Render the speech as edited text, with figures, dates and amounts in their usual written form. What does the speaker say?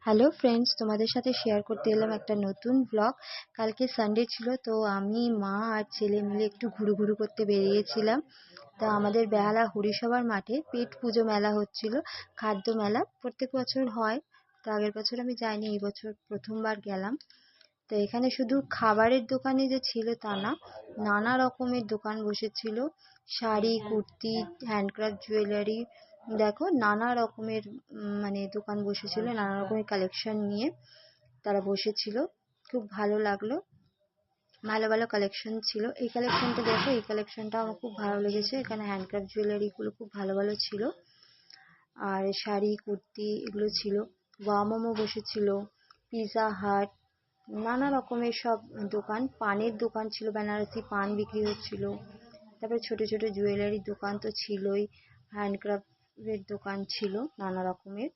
Hello friends, তোমাদের সাথে share করতে এলাম একটা নতুন ব্লগ। কালকে সানডে ছিল, তো আমি, মা আর ছেলে মিলে একটু ঘুরু করতে বেরিয়েছিলাম। তা আমাদের বেহালা হরিসভার মাঠে পেট পুজো মেলা হচ্ছিল, খাদ্য মেলা। প্রত্যেক বছর হয়, তো আগের বছর আমি যাইনি, এই বছর প্রথমবার গেলাম। তো এখানে শুধু খাবারের দোকানে যে ছিল তা না, নানা রকমের দোকান বসেছিল। শাড়ি, কুর্তি, হ্যান্ডক্রাফট, জুয়েলারি, দেখো নানা রকমের মানে দোকান বসেছিল, নানা রকমের কালেকশন নিয়ে তারা বসেছিল। খুব ভালো লাগলো, ভালো ভালো কালেকশন ছিল। এই কালেকশনটা দেখো, এই কালেকশনটা আমার খুব ভালো লেগেছে। এখানে হ্যান্ডক্রাফট জুয়েলারিগুলো খুব ভালো ভালো ছিল, আর শাড়ি, কুর্তি এগুলো ছিল। ওয়ামমও বসেছিল, পিৎজা হাট, নানা রকমের সব দোকান। পানের দোকান ছিল, বেনারসি পান বিক্রি হচ্ছিল। তারপরে ছোট ছোট জুয়েলারির দোকান তো ছিলই, হ্যান্ডক্রাফটের দোকান ছিল নানা রকমের।